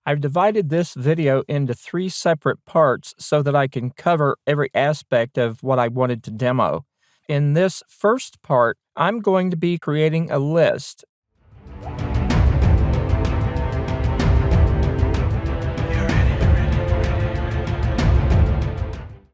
I've divided this video into 3 separate parts so that I can cover every aspect of what I wanted to demo. In this first part, I'm going to be creating a list.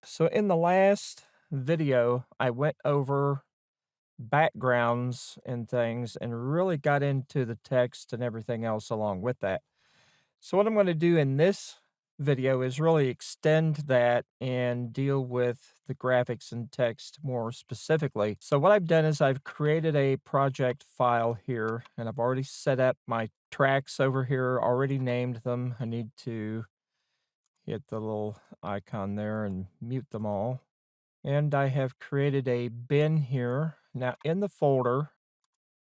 So in the last video, I went over backgrounds and things and really got into the text and everything else along with that. So what I'm going to do in this video is really extend that and deal with the graphics and text more specifically. So what I've done is I've created a project file here, and I've already set up my tracks over here, already named them. I need to hit the little icon there and mute them all. And I have created a bin here. Now in the folder,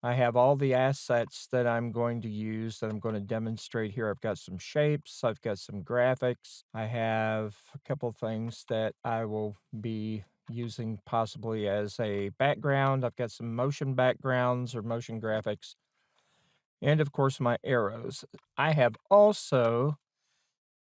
I have all the assets that I'm going to use that I'm going to demonstrate here. I've got some shapes, I've got some graphics, I have a couple things that I will be using possibly as a background. I've got some motion backgrounds or motion graphics, and of course my arrows. I have also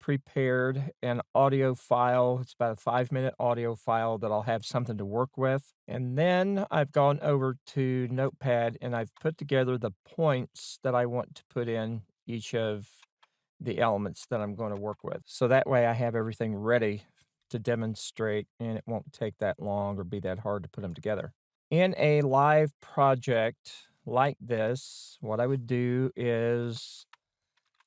prepared an audio file. It's about a 5-minute audio file that I'll have something to work with. And then I've gone over to Notepad and I've put together the points that I want to put in each of the elements that I'm going to work with. So that way I have everything ready to demonstrate and it won't take that long or be that hard to put them together. In a live project like this, what I would do is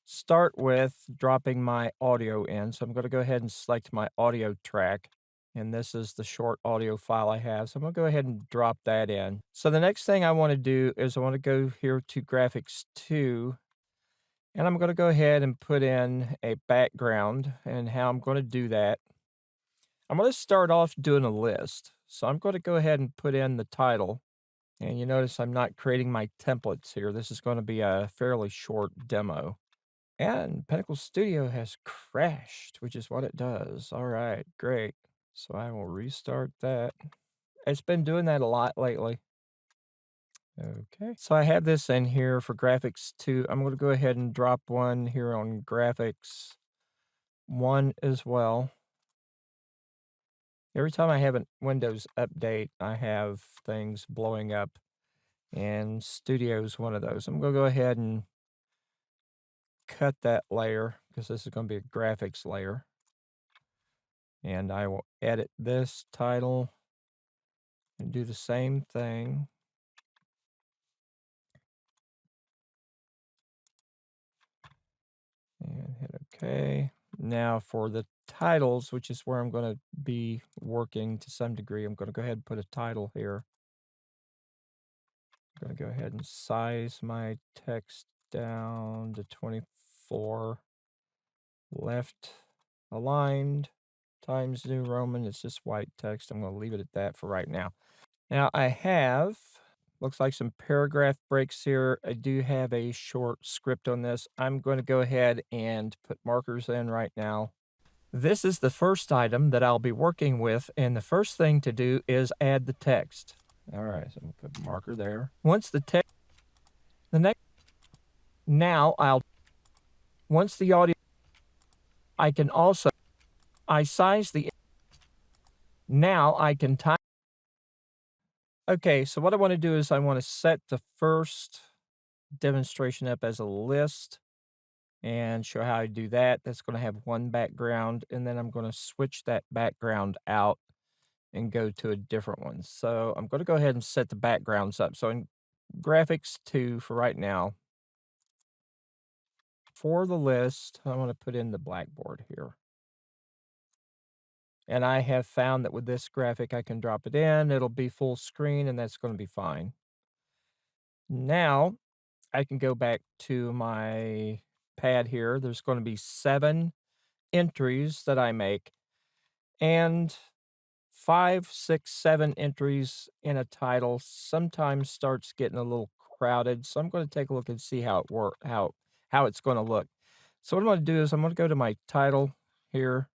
start with dropping my audio in. So I'm going to go ahead and select my audio track. And this is the short audio file I have. So I'm going to go ahead and drop that in. So the next thing I want to do is I want to go here to graphics 2. And I'm going to go ahead and put in a background. And how I'm going to do that, I'm going to start off doing a list. So I'm going to go ahead and put in the title. And you notice I'm not creating my templates here. This is going to be a fairly short demo. And Pinnacle Studio has crashed, which is what it does. All right, great. So I will restart that. It's been doing that a lot lately. Okay, so I have this in here for graphics 2. I'm going to go ahead and drop one here on graphics 1 as well. Every time I have a Windows update, I have things blowing up, and Studio's one of those. I'm going to go ahead and cut that layer because this is going to be a graphics layer. And I will edit this title and do the same thing. And hit OK. Now for the titles, which is where I'm going to be working to some degree, I'm going to go ahead and put a title here. I'm going to go ahead and size my text down to 24. Left aligned, Times New Roman. It's just white text. I'm going to leave it at that for right now. Now I have, looks like some paragraph breaks here. I do have a short script on this. I'm going to go ahead and put markers in right now. This is the first item that I'll be working with, and the first thing to do is add the text. All right, so I'm going to put a marker there. Once the text, once the audio, I can also, I size the, now I can type. Okay, so what I want to do is I want to set the first demonstration up as a list and show how I do that. That's going to have one background, and then I'm going to switch that background out and go to a different one. So I'm going to go ahead and set the backgrounds up. So in graphics 2 for right now, for the list, I want to put in the blackboard here. And I have found that with this graphic, I can drop it in, it'll be full screen, and that's going to be fine. Now, I can go back to my pad here. There's going to be 7 entries that I make, and 5, 6, 7 entries in a title sometimes starts getting a little crowded. So I'm going to take a look and see how it's going to look. So what I'm going to do is I'm going to go to my title here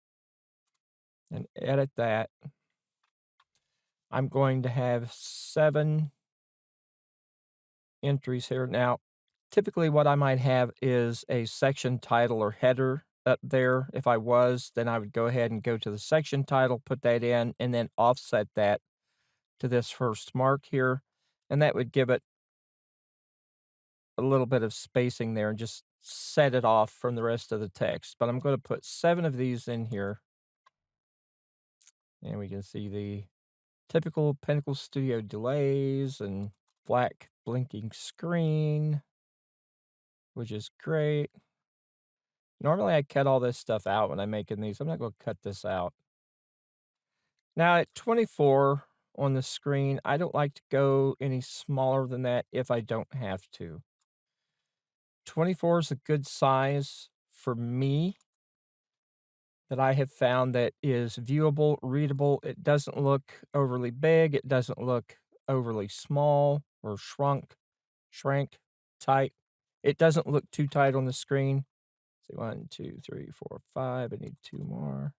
and edit that. I'm going to have 7 entries here. Now, Typically, what I might have is a section title or header up there. If I was, then I would go ahead and go to the section title, put that in, and then offset that to this first mark here. And that would give it a little bit of spacing there and just set it off from the rest of the text. But I'm going to put 7 of these in here. And we can see the typical Pinnacle Studio delays and black blinking screen, which is great. Normally, I cut all this stuff out when I'm making these. I'm not going to cut this out. Now, at 24 on the screen, I don't like to go any smaller than that if I don't have to. 24 is a good size for me that I have found that is viewable, readable. It doesn't look overly big. It doesn't look overly small or shrank, tight. It doesn't look too tight on the screen. See, 1, 2, 3, 4, 5. I need 2 more.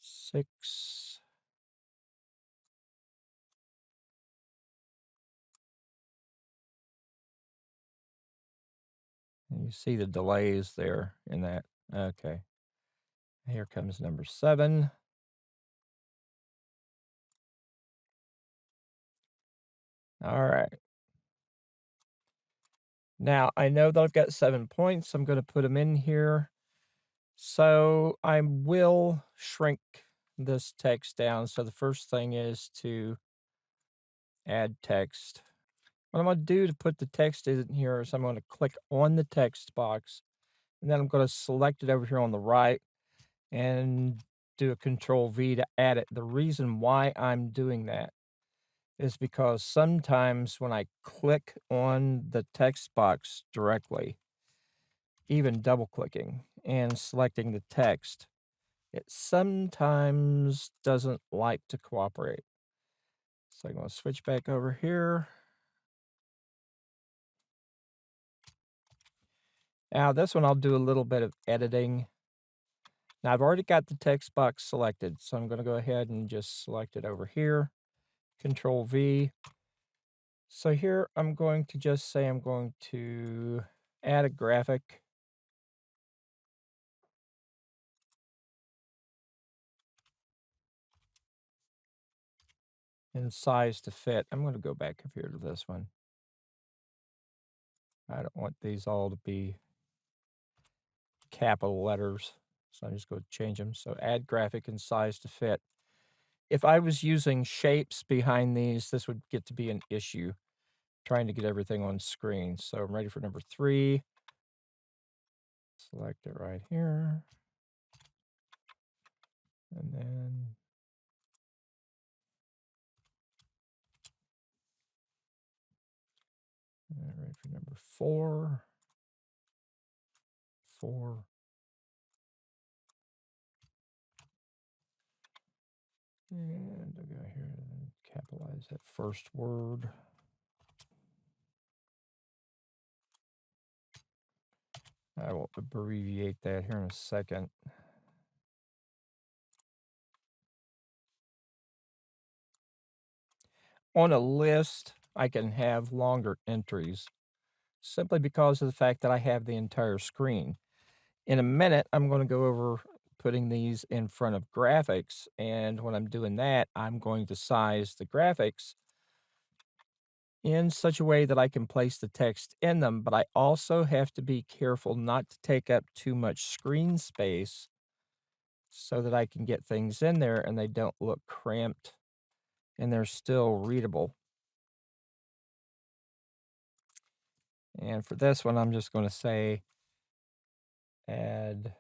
6. And you see the delays there in that. Okay. Here comes number 7. All right. Now, I know that I've got 7 points. I'm going to put them in here. So I will shrink this text down. So the first thing is to add text. What I'm going to do to put the text in here is I'm going to click on the text box, and then I'm going to select it over here on the right and do a Control V to add it. The reason why I'm doing that is because sometimes when I click on the text box directly, even double clicking and selecting the text, it sometimes doesn't like to cooperate. So I'm going to switch back over here. Now, this one I'll do a little bit of editing. Now, I've already got the text box selected, so I'm going to go ahead and just select it over here. Control V. So here I'm going to just say I'm going to add a graphic. And size to fit. I'm going to go back up here to this one. I don't want these all to be capital letters, so I'm just going to change them. So add graphic and size to fit. If I was using shapes behind these, this would get to be an issue, trying to get everything on screen. So I'm ready for number 3. Select it right here. And then ready for number 4. 4. And I'll go here and capitalize that first word. I will abbreviate that here in a second. On a list, I can have longer entries simply because of the fact that I have the entire screen. In a minute, I'm going to go over putting these in front of graphics, and when I'm doing that, I'm going to size the graphics in such a way that I can place the text in them, but I also have to be careful not to take up too much screen space so that I can get things in there and they don't look cramped and they're still readable. And for this one, I'm just going to say add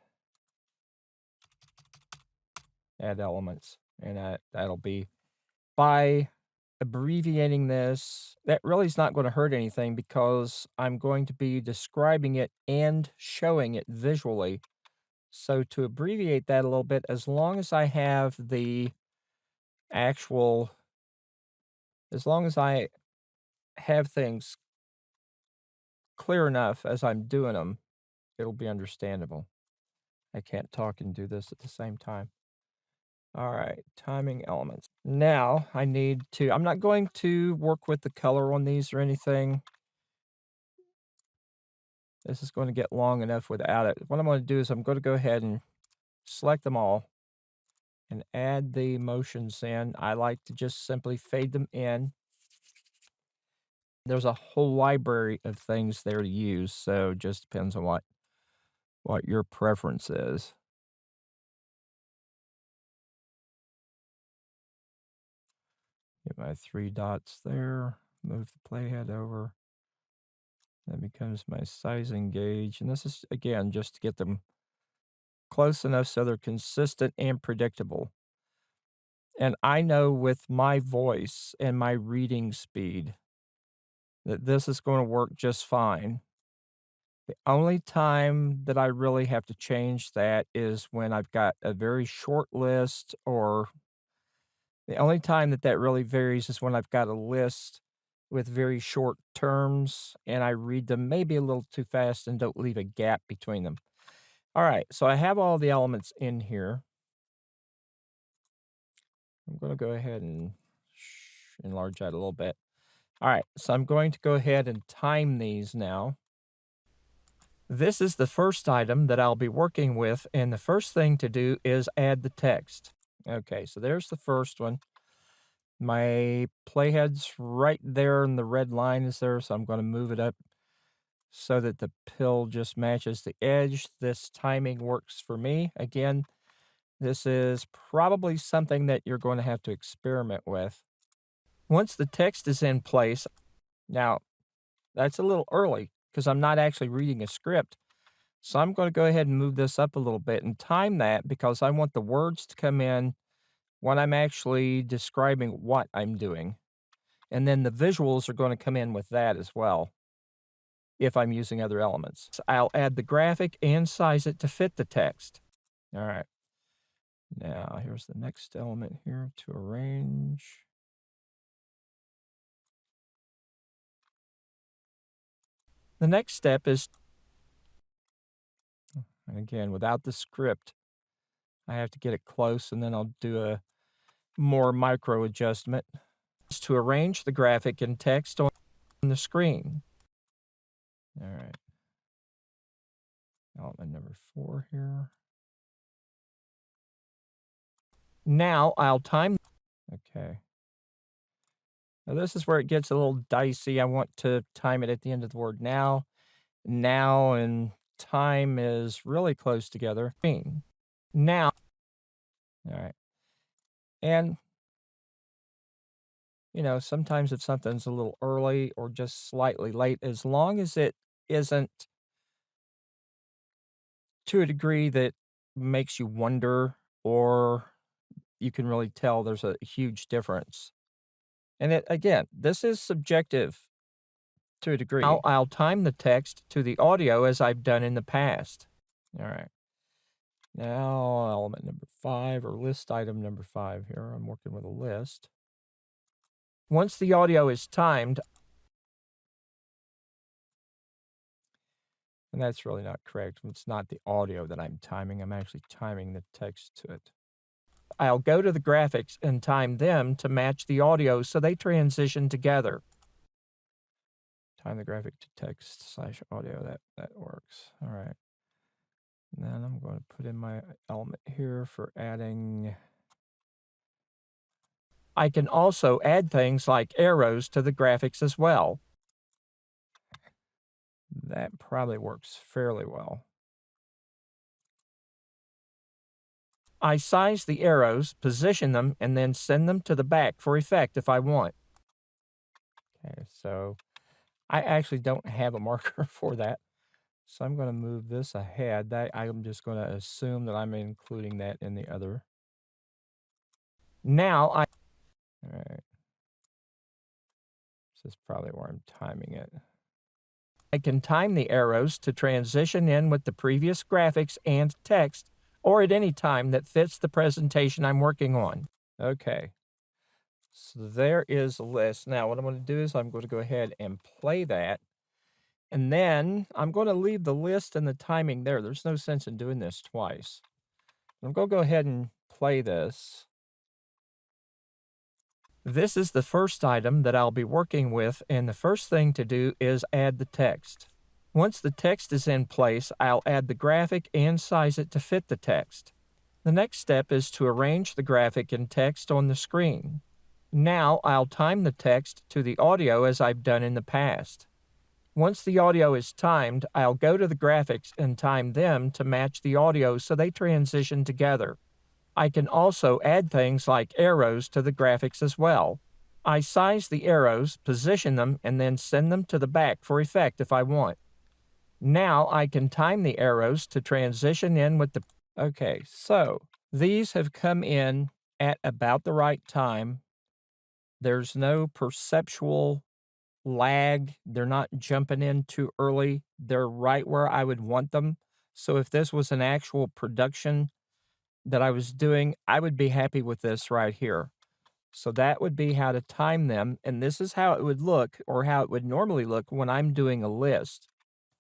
elements, and that'll be by abbreviating this. That really is not going to hurt anything because I'm going to be describing it and showing it visually. So to abbreviate that a little bit, as long as I have the actual, as long as I have things clear enough as I'm doing them, it'll be understandable. I can't talk and do this at the same time. All right, timing elements. Now I need to, I'm not going to work with the color on these or anything. This is going to get long enough without it. What I'm going to do is I'm going to go ahead and select them all and add the motions in. I like to just simply fade them in. There's a whole library of things there to use, so it just depends on what your preference is. Get my 3 dots there, move the playhead over. That becomes my sizing gauge, and this is, again, just to get them close enough so they're consistent and predictable. And I know with my voice and my reading speed that this is going to work just fine. The only time that I really have to change that is when I've got a very short list, or the only time that that really varies is when I've got a list with very short terms and I read them maybe a little too fast and don't leave a gap between them. All right, so I have all the elements in here. I'm going to go ahead and enlarge that a little bit. All right, so I'm going to go ahead and time these now. This is the first item that I'll be working with, and the first thing to do is add the text. Okay, so there's the first one. My playhead's right there, and the red line is there, so I'm going to move it up so that the pill just matches the edge. This timing works for me. Again, this is probably something that you're going to have to experiment with. Once the text is in place, now that's a little early because I'm not actually reading a script. So I'm going to go ahead and move this up a little bit and time that because I want the words to come in when I'm actually describing what I'm doing. And then the visuals are going to come in with that as well if I'm using other elements. So I'll add the graphic and size it to fit the text. All right. Now here's the next element here to arrange. The next step is, and again, without the script, I have to get it close and then I'll do a more micro adjustment to arrange the graphic and text on the screen. All right. Element number 4 here. Now I'll time. Okay. Now this is where it gets a little dicey. I want to time it at the end of the word now. Now and time is really close together. Now. All right. And, you know, sometimes if something's a little early or just slightly late, as long as it isn't to a degree that makes you wonder or you can really tell there's a huge difference. And it, again, this is subjective to a degree. Now I'll time the text to the audio as I've done in the past. All right. Now element number 5 or list item number 5 here. I'm working with a list. Once the audio is timed, and that's really not correct. It's not the audio that I'm timing. I'm actually timing the text to it. I'll go to the graphics and time them to match the audio so they transition together. Time the graphic to text / audio. That works. All right. And then I'm going to put in my element here for adding. I can also add things like arrows to the graphics as well. That probably works fairly well. I size the arrows, position them, and then send them to the back for effect if I want. Okay, so I actually don't have a marker for that. So I'm going to move this ahead. I'm just going to assume that I'm including that in the other. All right. This is probably where I'm timing it. I can time the arrows to transition in with the previous graphics and text, or at any time that fits the presentation I'm working on. Okay. So there is a list. Now what I'm going to do is I'm going to go ahead and play that. And then I'm going to leave the list and the timing there. There's no sense in doing this twice. I'm going to go ahead and play this. This is the first item that I'll be working with, and the first thing to do is add the text. Once the text is in place, I'll add the graphic and size it to fit the text. The next step is to arrange the graphic and text on the screen. Now I'll time the text to the audio as I've done in the past. Once the audio is timed, I'll go to the graphics and time them to match the audio so they transition together. I can also add things like arrows to the graphics as well. I size the arrows, position them, and then send them to the back for effect if I want. Now I can time the arrows to transition in with the... Okay, so these have come in at about the right time. There's no perceptual lag. They're not jumping in too early. They're right where I would want them. So if this was an actual production that I was doing, I would be happy with this right here. So that would be how to time them. And this is how it would look, or how it would normally look when I'm doing a list.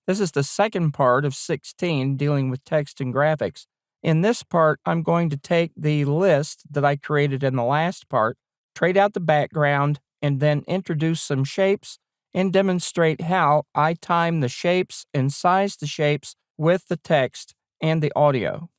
This is the second part of 16 dealing with text and graphics. In this part, I'm going to take the list that I created in the last part, trade out the background, and then introduce some shapes and demonstrate how I time the shapes and size the shapes with the text and the audio.